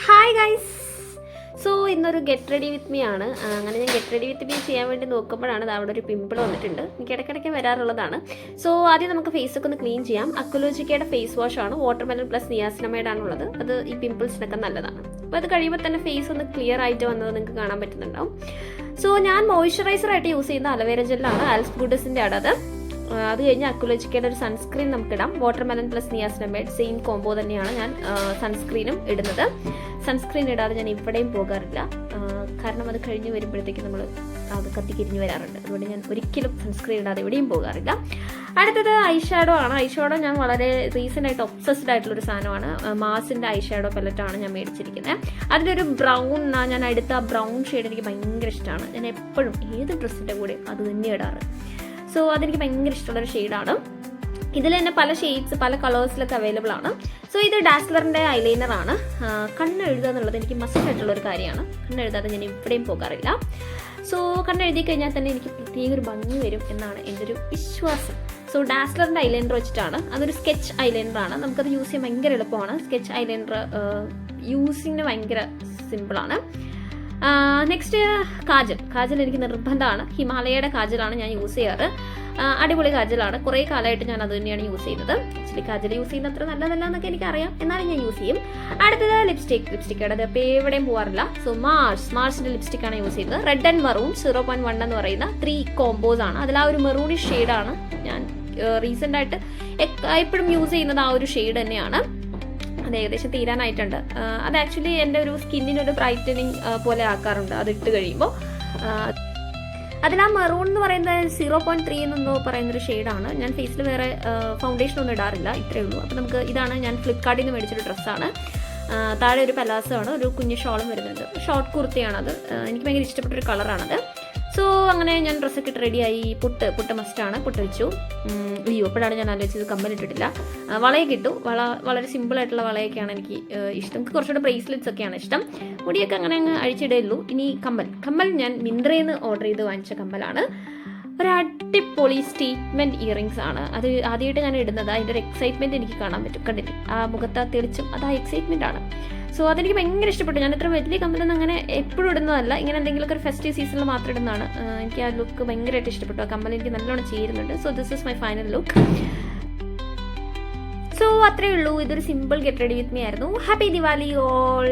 Hi guys. So ഇന്നൊരു get ready with me ആണ്. അങ്ങനെ ഞാൻ ഗെറ്റ് റെഡി വിത്ത് മീ ചെയ്യാൻ വേണ്ടി നോക്കുമ്പോഴാണ് അവിടെ ഒരു പിമ്പിൾ വന്നിട്ടുണ്ട്. എനിക്ക് ഇടയ്ക്കിടയ്ക്ക് വരാറുള്ളതാണ്. സോ ആദ്യം നമുക്ക് ഫേസൊക്കെ ഒന്ന് ക്ലീൻ ചെയ്യാം. അക്വലോജിക്കയുടെ ഫേസ് വാഷ് ആണ്, വാട്ടർമെലൺ പ്ലസ് നിയാസിനമൈഡ് ആണുള്ളത്. അത് ഈ പിമ്പിൾസിനൊക്കെ നല്ലതാണ്. അപ്പോൾ അത് കഴിയുമ്പോൾ തന്നെ ഫേസ് ഒന്ന് ക്ലിയർ ആയിട്ട് വന്നത് നിങ്ങൾക്ക് കാണാൻ പറ്റുന്നുണ്ടാവും. സോ ഞാൻ മോയ്സ്ചറൈസർ ആയിട്ട് യൂസ് ചെയ്യുന്ന അലോവേര ജെല്ലാണ്, ആൽസ് ഗുഡസിൻ്റെ ആണ് അത്. അത് കഴിഞ്ഞ് അക്വലോജിക്കയുടെ ഒരു സൺസ്ക്രീൻ നമുക്കിടാം. Watermelon plus niacinamide same combo തന്നെയാണ് ഞാൻ സൺസ്ക്രീനും ഇടുന്നത്. സൺസ്ക്രീൻ ഇടാതെ ഞാൻ എവിടെയും പോകാറില്ല, കാരണം അത് കഴിഞ്ഞ് വരുമ്പോഴത്തേക്ക് നമ്മൾ അത് കത്തിക്കിരിഞ്ഞ് വരാറുണ്ട്. അതുകൊണ്ട് ഞാൻ ഒരിക്കലും സൺസ്ക്രീൻ ഇടാതെ എവിടെയും പോകാറില്ല. അടുത്തത് ഐഷാഡോ ആണ്. ഐഷാഡോ ഞാൻ വളരെ റീസെൻ്റ് ആയിട്ട് ഒബ്സസ്ഡ് ആയിട്ടുള്ളൊരു സാധനമാണ്. മാസിൻ്റെ ഐഷാഡോ പെലറ്റാണ് ഞാൻ മേടിച്ചിരിക്കുന്നത്. അതിലൊരു ബ്രൗൺ, ഞാൻ എടുത്ത ബ്രൗൺ ഷെയ്ഡ് എനിക്ക് ഭയങ്കര ഇഷ്ടമാണ്. ഞാൻ എപ്പോഴും ഏത് ഡ്രസ്സിൻ്റെ കൂടെ അത് തന്നെ ഇടാറ്. സോ അതെനിക്ക് ഭയങ്കര ഇഷ്ടമുള്ളൊരു ഷെയ്ഡാണ്. ഇതിൽ തന്നെ പല ഷെയ്ഡ്സ് പല കളേഴ്സിലൊക്കെ അവൈലബിൾ ആണ്. സോ ഇത് ഡാസ്ലറിൻ്റെ ഐലൈനർ ആണ്. കണ്ണ് എഴുതുക എന്നുള്ളത് എനിക്ക് മസ്റ്റ് ആയിട്ടുള്ളൊരു കാര്യമാണ്. കണ്ണ് എഴുതാതെ ഞാൻ എവിടെയും പോകാറില്ല. സോ കണ്ണ് എഴുതി കഴിഞ്ഞാൽ തന്നെ എനിക്ക് പ്രത്യേക ഒരു ഭംഗി വരും എന്നാണ് എൻ്റെ ഒരു വിശ്വാസം. സോ ഡാസ്ലറിൻ്റെ ഐലൈനർ വെച്ചിട്ടാണ്. അതൊരു സ്കെച്ച് ഐലൈനറാണ്. നമുക്കത് യൂസ് ചെയ്യാൻ ഭയങ്കര എളുപ്പമാണ്. സ്കെച്ച് ഐലൈനർ യൂസിങ്ങിന് ഭയങ്കര സിമ്പിളാണ്. നെക്സ്റ്റ് കാജൽ എനിക്ക് നിർബന്ധമാണ്. ഹിമാലയയുടെ കാജലാണ് ഞാൻ യൂസ് ചെയ്യാറ്. അടിപൊളി കാജലാണ്. കുറേ കാലമായിട്ട് ഞാൻ അത് തന്നെയാണ് യൂസ് ചെയ്യുന്നത്. ആക്ച്വലി കാജൽ യൂസ് ചെയ്യുന്നത് അത്ര നല്ലതല്ല എന്നൊക്കെ എനിക്കറിയാം, എന്നാലും ഞാൻ യൂസ് ചെയ്യും. അടുത്തത് ലിപ്സ്റ്റിക്കാണ്. അത് അപ്പോൾ എവിടെയും പോകാറില്ല. സോ മാർസിൻ്റെ ലിപ്സ്റ്റിക്കാണ് യൂസ് ചെയ്യുന്നത്. റെഡ് ആൻഡ് മെറൂൺ 0.1 എന്ന് പറയുന്ന 3 കോമ്പോസ് ആണ്. അതിൽ ആ ഒരു മെറൂണിഷ് ഷെയ്ഡാണ് ഞാൻ റീസെൻ്റ് ആയിട്ട് എപ്പോഴും യൂസ് ചെയ്യുന്നത്. ആ ഒരു ഷെയ്ഡ് തന്നെയാണ്. അത് ഏകദേശം തീരാനായിട്ടുണ്ട്. അത് ആക്ച്വലി എൻ്റെ ഒരു സ്കിന്നിനൊരു ബ്രൈറ്റനിങ് പോലെ ആക്കാറുണ്ട് അതിട്ട് കഴിയുമ്പോൾ. അതിൽ ആ മെറൂൺ എന്ന് പറയുന്നത് 0.3 എന്നൊന്നോ പറയുന്നൊരു ഷെയ്ഡാണ്. ഞാൻ ഫേസിൽ വേറെ ഫൗണ്ടേഷൻ ഒന്നും ഇടാറില്ല, ഇത്രയേ ഉള്ളൂ. അപ്പോൾ നമുക്ക് ഇതാണ് ഞാൻ ഫ്ലിപ്കാർട്ടിൽ നിന്ന് മേടിച്ചൊരു ഡ്രസ്സാണ്. താഴെ ഒരു പലാസോ ആണ്, ഒരു കുഞ്ഞു ഷോളും വരുന്നുണ്ട്. ഷോർട്ട് കുർത്തിയാണത്. എനിക്ക് ഭയങ്കര ഇഷ്ടപ്പെട്ടൊരു കളറാണത്. സോ അങ്ങനെ ഞാൻ ഡ്രസ്സൊക്കെ ഇട്ട് റെഡിയായി. പുട്ട് മസ്റ്റാണ്. പുട്ട് വെച്ചു. അപ്പോഴാണ് ഞാൻ ആലോചിച്ചത് കമ്മലിട്ടിട്ടില്ല. വളയൊക്കെ ഇട്ടു. വളരെ സിമ്പിളായിട്ടുള്ള വളയൊക്കെയാണ് എനിക്ക് ഇഷ്ടം. എനിക്ക് കുറച്ചുകൂടെ ബ്രേസ്ലെറ്റ്സ് ഒക്കെയാണ് ഇഷ്ടം. മുടിയൊക്കെ അങ്ങനെ അങ്ങ് അഴിച്ചിടേയുള്ളൂ. ഇനി കമ്മൽ ഞാൻ മിന്ത്രയിൽ നിന്ന് ഓർഡർ ചെയ്ത് വാങ്ങിച്ച കമ്മലാണ്. ഒരു അടിപൊളി സ്റ്റേറ്റ്മെൻറ്റ് ഇയറിങ്സ് ആണ്. അത് ആദ്യമായിട്ട് ഞാൻ ഇടുന്നത്. അതിൻ്റെ ഒരു എക്സൈറ്റ്മെൻറ്റ് എനിക്ക് കാണാൻ പറ്റും. കണ്ടിട്ട് ആ മുഖത്ത് തെളിച്ചും അത് ആ എക്സൈറ്റ്മെൻ്റ് ആണ്. സോ അതെനിക്ക് ഭയങ്കര ഇഷ്ടപ്പെട്ടു. ഞാൻ ഇത്ര വലിയ കമ്മലൊന്നും അങ്ങനെ എപ്പോഴും ഇടുന്നതല്ല. ഇങ്ങനെ എന്തെങ്കിലുമൊക്കെ ഒരു ഫെസ്റ്റീവ് സീസണിൽ മാത്രം ഇടുന്നതാണ്. എനിക്ക് ആ ലുക്ക് ഭയങ്കരമായിട്ട് ഇഷ്ടപ്പെട്ടു. ആ കമ്മൽ എനിക്ക് നല്ലോണം ചേരുന്നുണ്ട്. So this is my final look. So അത്രയേ ഉള്ളൂ. ഇതൊരു simple get ready with me ആയിരുന്നു. Happy Diwali all.